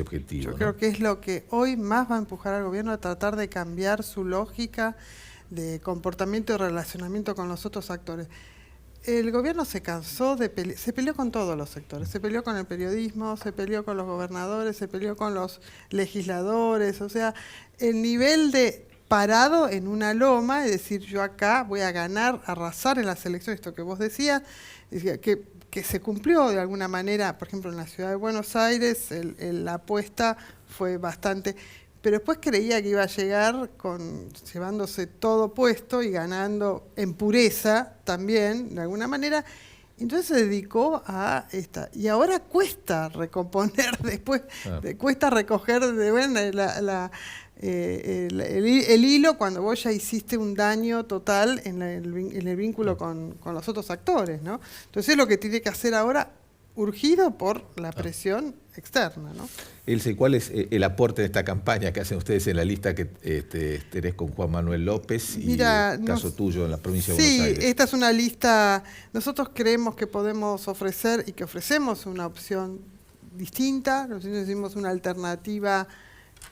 objetivo. Yo creo que es lo que hoy más va a empujar al gobierno a tratar de cambiar su lógica de comportamiento y relacionamiento con los otros actores. El gobierno se cansó se peleó con todos los sectores, se peleó con el periodismo, se peleó con los gobernadores, se peleó con los legisladores, o sea, el nivel de parado en una loma, es decir, yo acá voy a ganar, arrasar en las elecciones, esto que vos decías, que se cumplió de alguna manera, por ejemplo, en la ciudad de Buenos Aires, la apuesta fue bastante... pero después creía que iba a llegar llevándose todo puesto y ganando en pureza también, de alguna manera. Entonces se dedicó a esta. Y ahora cuesta recomponer después, cuesta recoger el hilo cuando vos ya hiciste un daño total en el vínculo con los otros actores, ¿no? Entonces es lo que tiene que hacer ahora, urgido por la presión externa, ¿no? Ilse, ¿cuál es el aporte de esta campaña que hacen ustedes en la lista que tenés con Juan Manuel López y el caso tuyo en la provincia de Buenos Aires? Sí, esta es una lista. Nosotros creemos que podemos ofrecer y que ofrecemos una opción distinta. Nosotros decimos una alternativa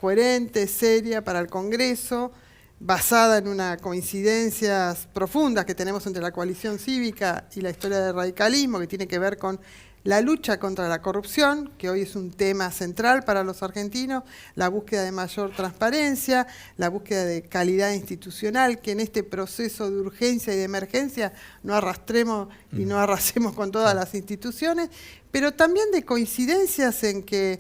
coherente, seria para el Congreso, basada en unas coincidencias profundas que tenemos entre la coalición cívica y la historia del radicalismo, que tiene que ver con la lucha contra la corrupción, que hoy es un tema central para los argentinos, la búsqueda de mayor transparencia, la búsqueda de calidad institucional, que en este proceso de urgencia y de emergencia no arrastremos y no arrasemos con todas las instituciones, pero también de coincidencias en que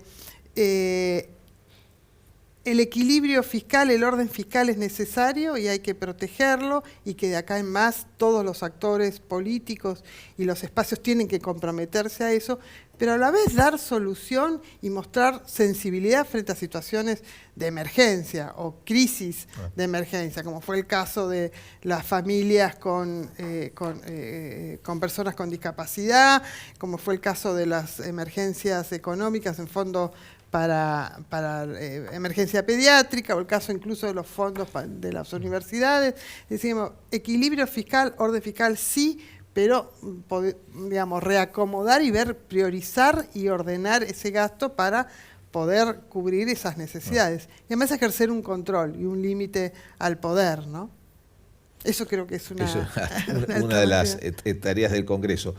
el equilibrio fiscal, el orden fiscal es necesario y hay que protegerlo, y que de acá en más todos los actores políticos y los espacios tienen que comprometerse a eso, pero a la vez dar solución y mostrar sensibilidad frente a situaciones de emergencia o crisis de emergencia, como fue el caso de las familias con personas con discapacidad, como fue el caso de las emergencias económicas en fondo para emergencia pediátrica, o el caso incluso de los fondos de las universidades. Decimos, equilibrio fiscal, orden fiscal sí, pero digamos, reacomodar y priorizar y ordenar ese gasto para poder cubrir esas necesidades. Y además ejercer un control y un límite al poder, ¿no? Eso creo que es una de las tareas del Congreso.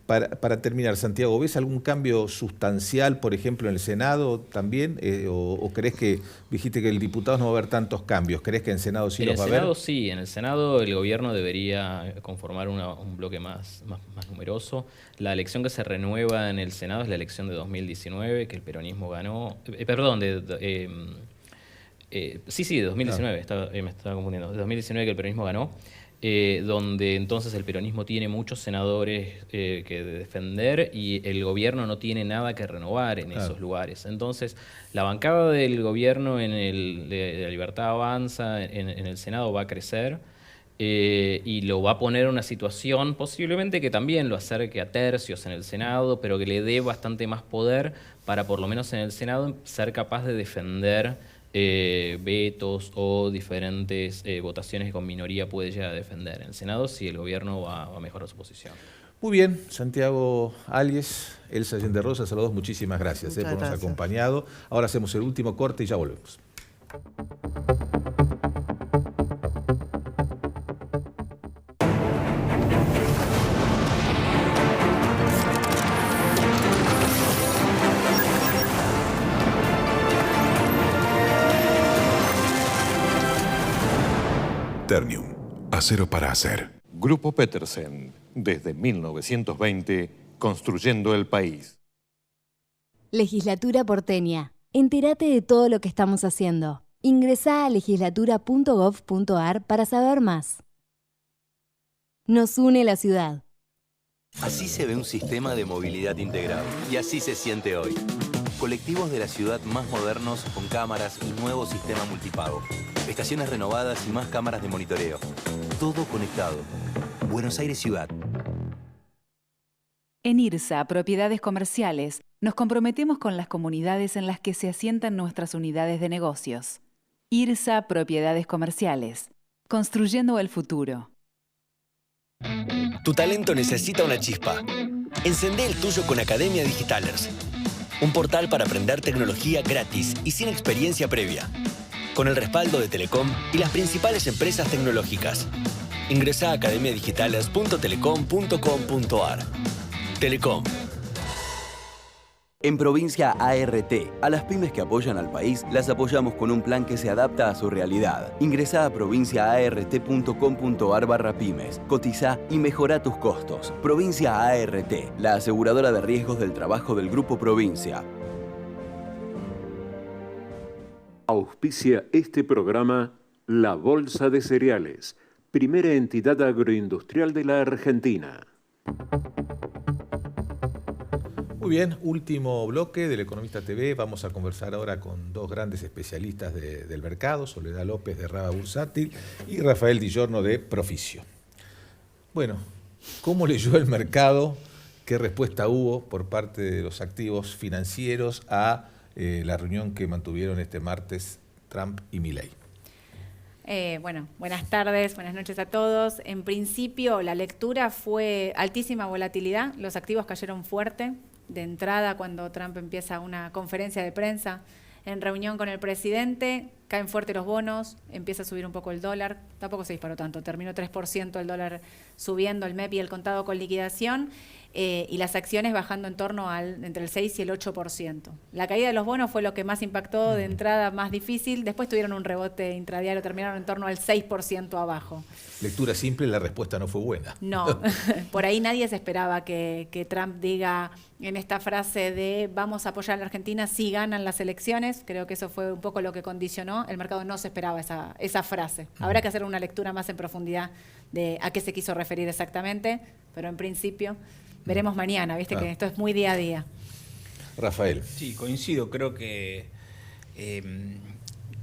Para terminar, Santiago, ¿ves algún cambio sustancial, por ejemplo, en el Senado también? ¿O crees que, dijiste que el diputado no va a haber tantos cambios? ¿Crees que en el Senado sí los va a haber? En el Senado sí, en el Senado el gobierno debería conformar un bloque más numeroso. La elección que se renueva en el Senado es la elección de 2019, que el peronismo ganó. Sí, de 2019, me estaba confundiendo. De 2019 que el peronismo ganó, donde entonces el peronismo tiene muchos senadores que defender y el gobierno no tiene nada que renovar en esos lugares. Entonces, la bancada del gobierno de la Libertad Avanza en el Senado va a crecer y lo va a poner en una situación posiblemente que también lo acerque a tercios en el Senado, pero que le dé bastante más poder para, por lo menos en el Senado, ser capaz de defender vetos o diferentes votaciones que con minoría puede llegar a defender. En el Senado sí, el gobierno va a mejorar su posición. Muy bien, Santiago Allies, Elsa Allende Rosas, a los dos muchísimas gracias por habernos acompañado. Ahora hacemos el último corte y ya volvemos. Ternium, acero para hacer. Grupo Petersen, desde 1920, construyendo el país. Legislatura porteña. Entérate de todo lo que estamos haciendo. Ingresá a legislatura.gov.ar para saber más. Nos une la ciudad. Así se ve un sistema de movilidad integrado. Y así se siente hoy. Colectivos de la ciudad más modernos con cámaras y nuevo sistema multipago. Estaciones renovadas y más cámaras de monitoreo. Todo conectado. Buenos Aires Ciudad. En IRSA, Propiedades Comerciales, nos comprometemos con las comunidades en las que se asientan nuestras unidades de negocios. IRSA Propiedades Comerciales. Construyendo el futuro. Tu talento necesita una chispa. Encendé el tuyo con Academia Digitalers. Un portal para aprender tecnología gratis y sin experiencia previa. Con el respaldo de Telecom y las principales empresas tecnológicas. Ingresá a academiadigitales.telecom.com.ar. Telecom. En Provincia ART, a las pymes que apoyan al país, las apoyamos con un plan que se adapta a su realidad. Ingresá a provinciaart.com.ar/pymes, cotizá y mejorá tus costos. Provincia ART, la aseguradora de riesgos del trabajo del Grupo Provincia. Auspicia este programa La Bolsa de Cereales, primera entidad agroindustrial de la Argentina. Muy bien, último bloque del Economista TV. Vamos a conversar ahora con dos grandes especialistas del mercado, Soledad López de Raba Bursátil y Rafael Di Giorno de Proficio. Bueno, ¿cómo leyó el mercado? ¿Qué respuesta hubo por parte de los activos financieros a la reunión que mantuvieron este martes Trump y Milei? Bueno, buenas tardes, buenas noches a todos. En principio, la lectura fue altísima volatilidad. Los activos cayeron fuerte. De entrada, cuando Trump empieza una conferencia de prensa en reunión con el presidente, caen fuerte los bonos, empieza a subir un poco el dólar. Tampoco se disparó tanto, terminó 3% el dólar subiendo, el MEP y el contado con liquidación. Y las acciones bajando en torno entre el 6 y el 8%. La caída de los bonos fue lo que más impactó de entrada, más difícil. Después tuvieron un rebote intradiario, terminaron en torno al 6% abajo. Lectura simple, la respuesta no fue buena. No, por ahí nadie se esperaba que Trump diga en esta frase de vamos a apoyar a la Argentina si ganan las elecciones. Creo que eso fue un poco lo que condicionó. El mercado no se esperaba esa frase. Habrá que hacer una lectura más en profundidad de a qué se quiso referir exactamente, pero en principio veremos mañana, viste que esto es muy día a día. Rafael. Sí, coincido, creo que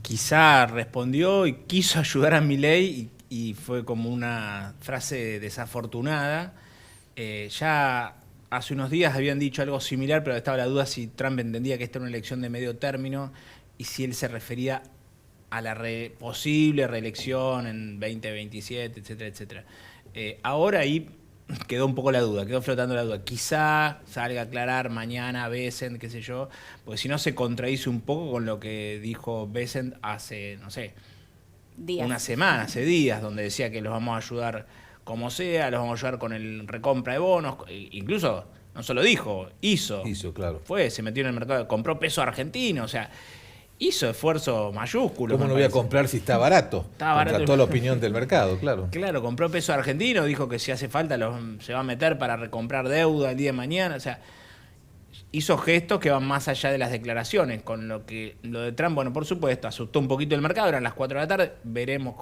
quizá respondió y quiso ayudar a Milei y fue como una frase desafortunada. Ya hace unos días habían dicho algo similar, pero estaba la duda si Trump entendía que esta era una elección de medio término y si él se refería a la posible reelección en 2027, etcétera, etcétera. Ahora ahí quedó un poco la duda, quedó flotando la duda. Quizá salga a aclarar mañana Bessent, qué sé yo, porque si no se contradice un poco con lo que dijo Bessent hace, no sé, una semana, hace días, donde decía que los vamos a ayudar como sea, los vamos a ayudar con el recompra de bonos, incluso no solo dijo, hizo, claro. Se metió en el mercado, compró peso argentino, o sea, hizo esfuerzo mayúsculo. ¿Cómo no voy a comprar si está barato? Está barato. Contra toda la opinión del mercado, claro. Claro, compró peso argentino, dijo que si hace falta se va a meter para recomprar deuda el día de mañana. O sea, hizo gestos que van más allá de las declaraciones. Con lo de Trump, bueno, por supuesto, asustó un poquito el mercado, eran las 4 de la tarde. Veremos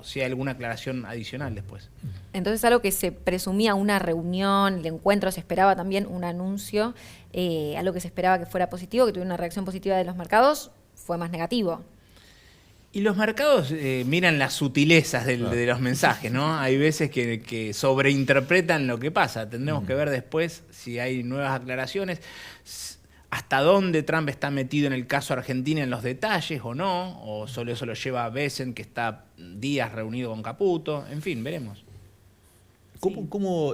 si hay alguna aclaración adicional después. Entonces, algo que se presumía una reunión, el encuentro, se esperaba también un anuncio, algo que se esperaba que fuera positivo, que tuviera una reacción positiva de los mercados, fue más negativo. Y los mercados miran las sutilezas de los mensajes, ¿no? Hay veces que sobreinterpretan lo que pasa. Tendremos que ver después si hay nuevas aclaraciones, hasta dónde Trump está metido en el caso Argentina en los detalles o no, o solo eso lo lleva a Bessent, que está días reunido con Caputo. En fin, veremos. ¿Cómo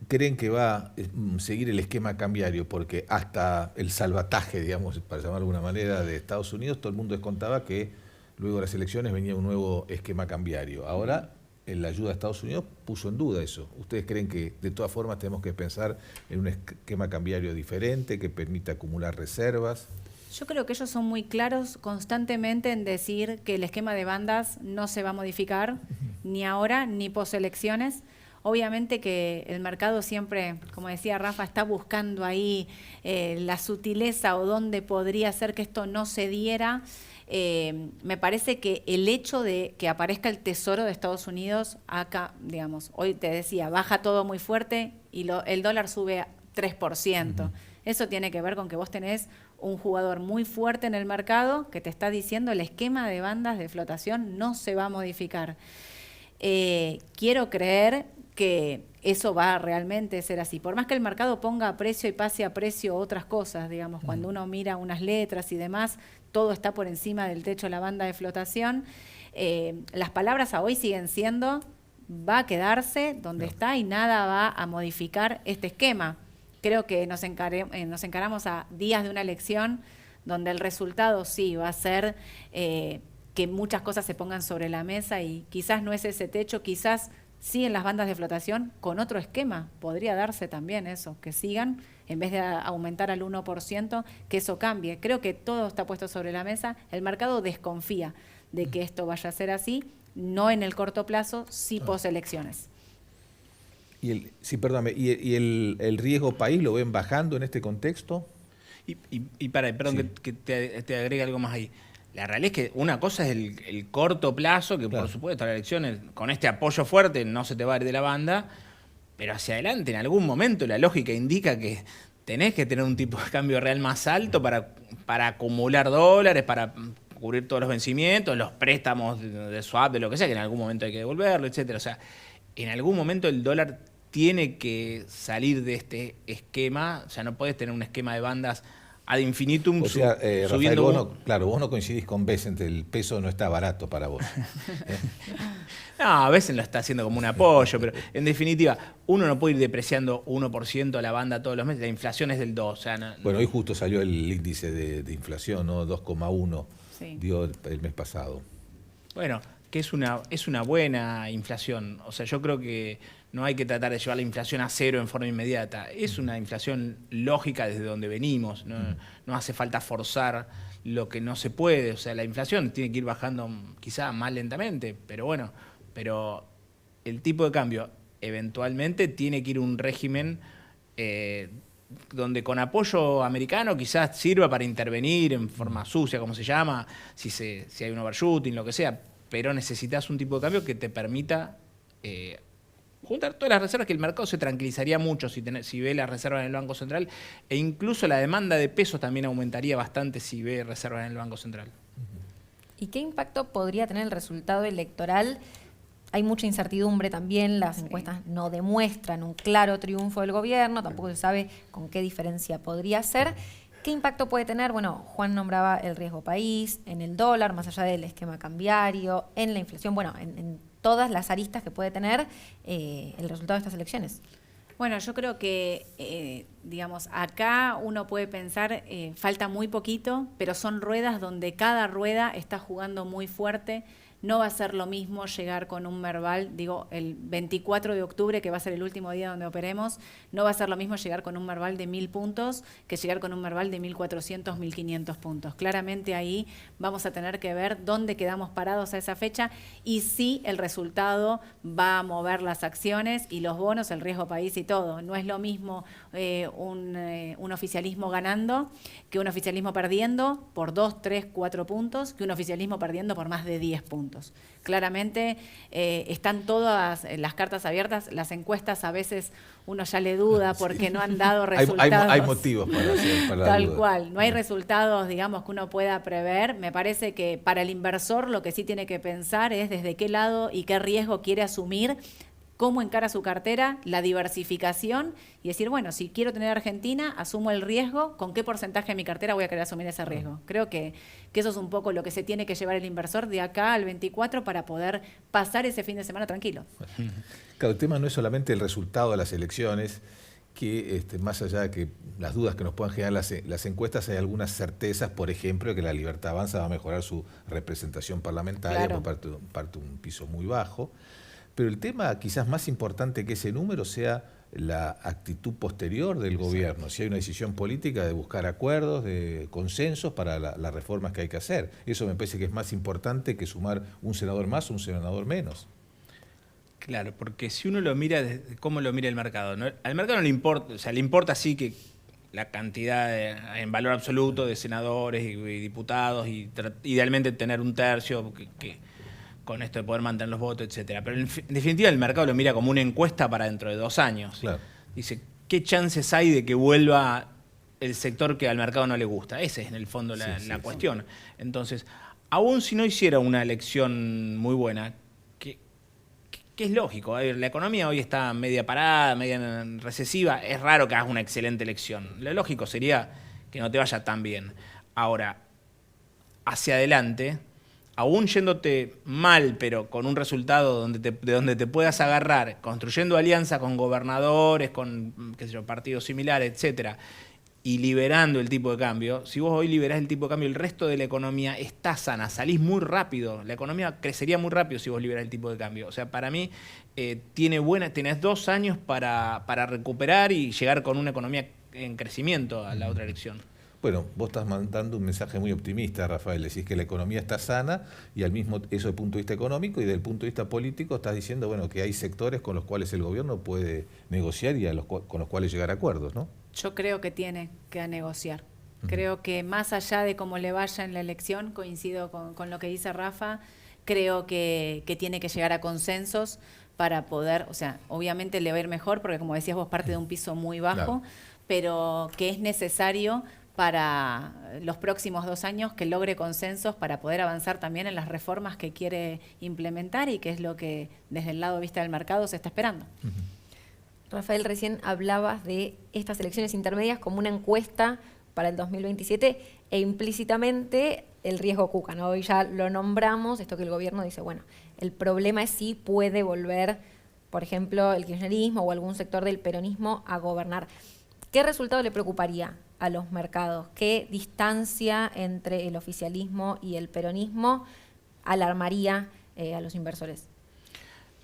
creen que va a seguir el esquema cambiario? Porque hasta el salvataje, digamos, para llamarlo de alguna manera, de Estados Unidos, todo el mundo descontaba que luego de las elecciones venía un nuevo esquema cambiario. Ahora, la ayuda de Estados Unidos puso en duda eso. ¿Ustedes creen que de todas formas tenemos que pensar en un esquema cambiario diferente que permita acumular reservas? Yo creo que ellos son muy claros constantemente en decir que el esquema de bandas no se va a modificar ni ahora ni poselecciones. Obviamente que el mercado siempre, como decía Rafa, está buscando ahí la sutileza o dónde podría ser que esto no se diera. Me parece que el hecho de que aparezca el Tesoro de Estados Unidos, acá, digamos, hoy te decía, baja todo muy fuerte y el dólar sube 3%. Eso tiene que ver con que vos tenés un jugador muy fuerte en el mercado que te está diciendo el esquema de bandas de flotación no se va a modificar. Quiero creer que eso va a realmente ser así. Por más que el mercado ponga a precio y pase a precio otras cosas, digamos, cuando uno mira unas letras y demás, todo está por encima del techo de la banda de flotación. Las palabras a hoy siguen siendo, va a quedarse donde está y nada va a modificar este esquema. Creo que nos encaramos a días de una elección donde el resultado sí va a ser que muchas cosas se pongan sobre la mesa y quizás no es ese techo, quizás sí en las bandas de flotación con otro esquema. Podría darse también eso, que sigan, en vez de aumentar al 1%, que eso cambie. Creo que todo está puesto sobre la mesa. El mercado desconfía de que esto vaya a ser así, no en el corto plazo, sí poselecciones. ¿Y el riesgo país lo ven bajando en este contexto? Perdón, que te agregue algo más ahí. la realidad es que una cosa es el corto plazo, que por supuesto las elecciones con este apoyo fuerte no se te va a ir de la banda, pero hacia adelante en algún momento la lógica indica que tenés que tener un tipo de cambio real más alto para acumular dólares, para cubrir todos los vencimientos, los préstamos de swap, de lo que sea, que en algún momento hay que devolverlo, etcétera. O sea, en algún momento el dólar tiene que salir de este esquema. O sea, no podés tener un esquema de bandas ad infinitum, o sea, subiendo. Rafael, vos no coincidís con Bessent, el peso no está barato para vos. No, a veces lo está haciendo como un apoyo, pero en definitiva, uno no puede ir depreciando 1% a la banda todos los meses. La inflación es del 2. O sea, Bueno, hoy justo salió el índice de inflación, ¿no? 2,1 dio el mes pasado. Bueno, que es una buena inflación. O sea, yo creo que no hay que tratar de llevar la inflación a cero en forma inmediata. Es una inflación lógica desde donde venimos. No hace falta forzar lo que no se puede. O sea, la inflación tiene que ir bajando quizá más lentamente, pero bueno, pero el tipo de cambio eventualmente tiene que ir a un régimen donde con apoyo americano quizás sirva para intervenir en forma sucia, como se llama, si hay un overshooting, lo que sea, pero necesitas un tipo de cambio que te permita juntar todas las reservas, que el mercado se tranquilizaría mucho si ve las reservas en el Banco Central, e incluso la demanda de pesos también aumentaría bastante si ve reservas en el Banco Central. ¿Y qué impacto podría tener el resultado electoral? Hay mucha incertidumbre también, las encuestas no demuestran un claro triunfo del gobierno, tampoco se sabe con qué diferencia podría ser. ¿Qué impacto puede tener? Bueno, Juan nombraba el riesgo país, en el dólar, más allá del esquema cambiario, en la inflación, bueno, en todas las aristas que puede tener el resultado de estas elecciones. Bueno, yo creo que, digamos, acá uno puede pensar, falta muy poquito, pero son ruedas donde cada rueda está jugando muy fuerte. No va a ser lo mismo llegar con un Merval, digo, el 24 de octubre, que va a ser el último día donde operemos, no va a ser lo mismo llegar con un Merval de 1.000 puntos que llegar con un Merval de 1.400, 1.500 puntos. Claramente ahí vamos a tener que ver dónde quedamos parados a esa fecha y si el resultado va a mover las acciones y los bonos, el riesgo país y todo. No es lo mismo un oficialismo ganando que un oficialismo perdiendo por 2, 3, 4 puntos, que un oficialismo perdiendo por más de 10 puntos. Claramente están todas las cartas abiertas, las encuestas a veces uno ya le duda porque no han dado resultados. Hay motivos para la Tal duda. cual, no hay resultados, digamos, que uno pueda prever. Me parece que para el inversor lo que sí tiene que pensar es desde qué lado y qué riesgo quiere asumir, cómo encara su cartera, la diversificación y decir, bueno, si quiero tener Argentina, asumo el riesgo, ¿con qué porcentaje de mi cartera voy a querer asumir ese riesgo? Creo que eso es un poco lo que se tiene que llevar el inversor de acá al 24 para poder pasar ese fin de semana tranquilo. Claro, el tema no es solamente el resultado de las elecciones, que más allá de que las dudas que nos puedan generar las encuestas, hay algunas certezas, por ejemplo, de que la Libertad Avanza va a mejorar su representación parlamentaria por parte de un piso muy bajo. Pero el tema quizás más importante que ese número sea la actitud posterior del gobierno, si hay una decisión política de buscar acuerdos, de consensos para las reformas que hay que hacer. Eso me parece que es más importante que sumar un senador más o un senador menos. Claro, porque si uno lo mira, ¿cómo lo mira el mercado? ¿No? Al mercado no le importa, o sea, le importa sí que la cantidad en valor absoluto de senadores y diputados y idealmente tener un tercio que con esto de poder mantener los votos, etcétera. Pero en definitiva el mercado lo mira como una encuesta para dentro de 2 años. Claro. Dice, ¿qué chances hay de que vuelva el sector que al mercado no le gusta? Esa es en el fondo la cuestión. Entonces, aún si no hiciera una elección muy buena, que es lógico, la economía hoy está media parada, media recesiva, es raro que hagas una excelente elección. Lo lógico sería que no te vaya tan bien. Ahora, hacia adelante, aún yéndote mal, pero con un resultado de donde te puedas agarrar, construyendo alianzas con gobernadores, con partidos similares, etcétera, y liberando el tipo de cambio, si vos hoy liberás el tipo de cambio, el resto de la economía está sana, salís muy rápido, la economía crecería muy rápido si vos liberás el tipo de cambio. O sea, para mí tenés 2 años para recuperar y llegar con una economía en crecimiento a la otra elección. Bueno, vos estás mandando un mensaje muy optimista, Rafael. Decís que la economía está sana y al mismo eso desde el punto de vista económico y desde el punto de vista político estás diciendo bueno que hay sectores con los cuales el gobierno puede negociar y con los cuales llegar a acuerdos, ¿no? Yo creo que tiene que negociar. Creo que más allá de cómo le vaya en la elección, coincido con lo que dice Rafa, creo que tiene que llegar a consensos para poder, o sea, obviamente le va a ir mejor porque como decías vos parte de un piso muy bajo, claro, pero que es necesario para los próximos 2 años que logre consensos para poder avanzar también en las reformas que quiere implementar y que es lo que desde el lado de vista del mercado se está esperando. Rafael, recién hablabas de estas elecciones intermedias como una encuesta para el 2027 e implícitamente el riesgo Cuca, ¿no? Hoy ya lo nombramos, esto que el gobierno dice, bueno, el problema es si puede volver, por ejemplo, el kirchnerismo o algún sector del peronismo a gobernar. ¿Qué resultado le preocuparía a los mercados? ¿Qué distancia entre el oficialismo y el peronismo alarmaría a los inversores?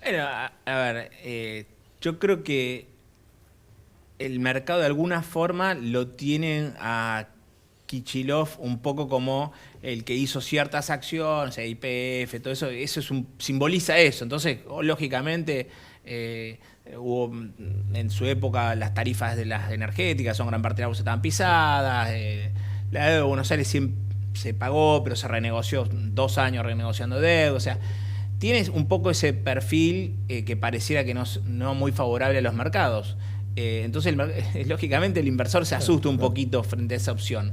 Bueno, a ver, yo creo que el mercado de alguna forma lo tienen a Kicillof un poco como el que hizo ciertas acciones, YPF, todo eso, simboliza eso. Entonces, lógicamente, hubo en su época las tarifas de las energéticas, son gran parte de las bolsas estaban pisadas, la deuda de Buenos Aires siempre se pagó, pero se renegoció 2 años renegociando deuda, o sea, tienes un poco ese perfil que pareciera que no muy favorable a los mercados. Entonces, lógicamente, el inversor se asusta un poquito frente a esa opción.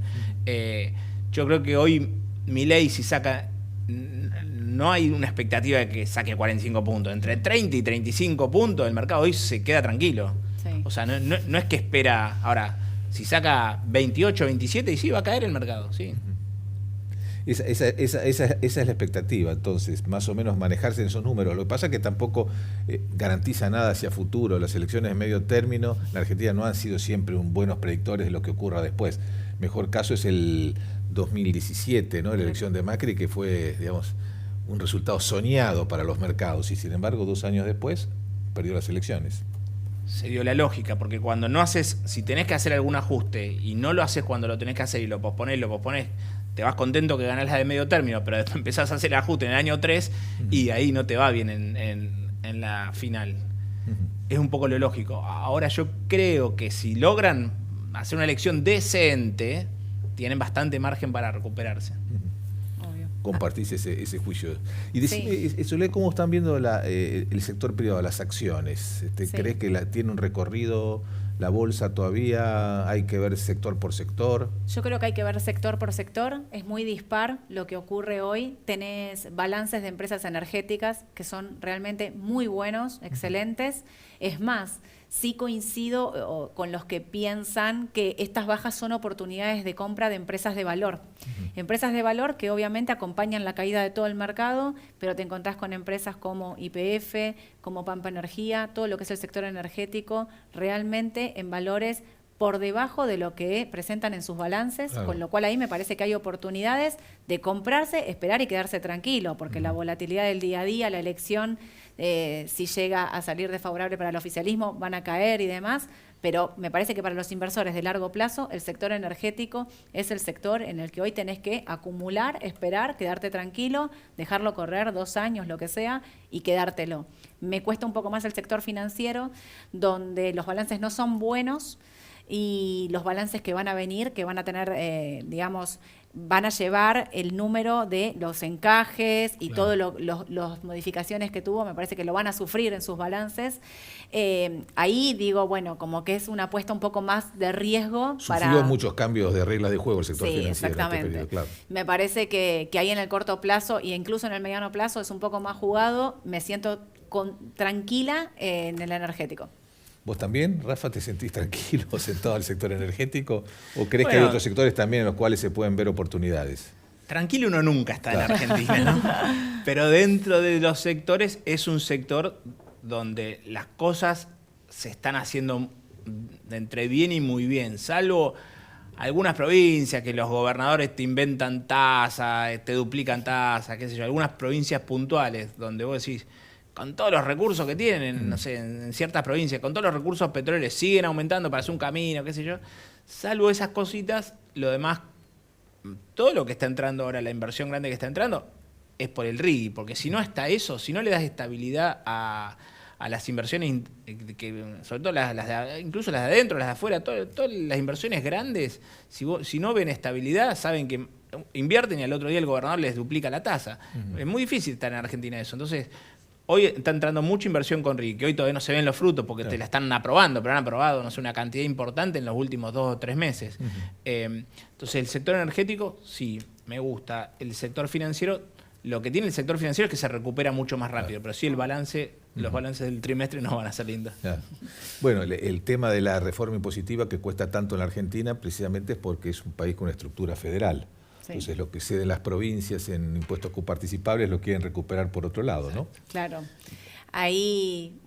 Yo creo que hoy Milei, si saca, no hay una expectativa de que saque 45 puntos. Entre 30 y 35 puntos, el mercado hoy se queda tranquilo. Sí. O sea, no es que espera. Ahora, si saca 28, 27, y sí, va a caer el mercado, sí. Esa es la expectativa, entonces, más o menos manejarse en esos números. Lo que pasa es que tampoco garantiza nada hacia futuro. Las elecciones de medio término en Argentina no han sido siempre buenos predictores de lo que ocurra después. Mejor caso es el 2017, ¿no? La elección de Macri, que fue, digamos, un resultado soñado para los mercados y, sin embargo, 2 años después perdió las elecciones. Se dio la lógica, porque cuando no haces, si tenés que hacer algún ajuste y no lo haces cuando lo tenés que hacer y lo posponés, te vas contento que ganás la de medio término, pero después empezás a hacer el ajuste en el año 3 y ahí no te va bien en la final. Es un poco lo lógico. Ahora yo creo que si logran hacer una elección decente, tienen bastante margen para recuperarse. Compartís ese juicio. Y decime, Soledad, ¿cómo están viendo el sector privado, las acciones? ¿Crees que tiene un recorrido la bolsa todavía? ¿Hay que ver sector por sector? Yo creo que hay que ver sector por sector. Es muy dispar lo que ocurre hoy. Tenés balances de empresas energéticas que son realmente muy buenos, excelentes. Es más, sí coincido con los que piensan que estas bajas son oportunidades de compra de empresas de valor. Empresas de valor que obviamente acompañan la caída de todo el mercado, pero te encontrás con empresas como YPF, como Pampa Energía, todo lo que es el sector energético, realmente en valores por debajo de lo que presentan en sus balances, claro, con lo cual ahí me parece que hay oportunidades de comprarse, esperar y quedarse tranquilo, porque la volatilidad del día a día, la elección, si llega a salir desfavorable para el oficialismo, van a caer y demás, pero me parece que para los inversores de largo plazo, el sector energético es el sector en el que hoy tenés que acumular, esperar, quedarte tranquilo, dejarlo correr 2 años, lo que sea, y quedártelo. Me cuesta un poco más el sector financiero, donde los balances no son buenos, y los balances que van a venir, que van a tener, digamos, van a llevar el número de los encajes y claro, todas las modificaciones que tuvo, me parece que lo van a sufrir en sus balances. Ahí digo, bueno, como que es una apuesta un poco más de riesgo. Sufrió muchos cambios de reglas de juego el sector financiero. Exactamente. En este periodo, claro. Me parece que ahí en el corto plazo e incluso en el mediano plazo es un poco más jugado. Me siento tranquila en el energético. ¿Vos también, Rafa, te sentís tranquilo sentado al sector energético? ¿O crees que hay otros sectores también en los cuales se pueden ver oportunidades? Tranquilo uno nunca está en Argentina, ¿no? Pero dentro de los sectores es un sector donde las cosas se están haciendo entre bien y muy bien, salvo algunas provincias que los gobernadores te inventan tasas, te duplican tasas, qué sé yo, algunas provincias puntuales donde vos decís, con todos los recursos que tienen, no sé, en ciertas provincias, con todos los recursos petroleros, siguen aumentando para hacer un camino, qué sé yo. Salvo esas cositas, lo demás, todo lo que está entrando ahora, la inversión grande que está entrando, es por el RIGI, porque si no está eso, si no le das estabilidad a a las inversiones, sobre todo incluso las de adentro, las de afuera, todas las inversiones grandes, si no ven estabilidad, saben que invierten y al otro día el gobernador les duplica la tasa. Es muy difícil estar en Argentina eso. Entonces, hoy está entrando mucha inversión con RIC, que hoy todavía no se ven los frutos porque te la están aprobando, pero han aprobado, no sé, una cantidad importante en los últimos 2 o 3 meses. Entonces, el sector energético, sí, me gusta. El sector financiero, lo que tiene el sector financiero es que se recupera mucho más rápido, pero sí los balances del trimestre no van a ser lindos. Bueno, el tema de la reforma impositiva que cuesta tanto en la Argentina precisamente es porque es un país con una estructura federal. Sí. Entonces, lo que ceden las provincias en impuestos coparticipables lo quieren recuperar por otro lado, ¿no? Claro. Ahí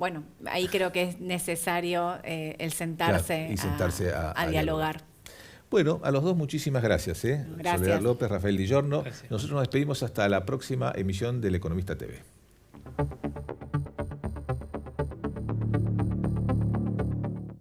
creo que es necesario el sentarse, a dialogar. Bueno, a los dos muchísimas gracias. Gracias. Soledad López, Rafael Di Giorno. Nosotros nos despedimos hasta la próxima emisión del Economista TV.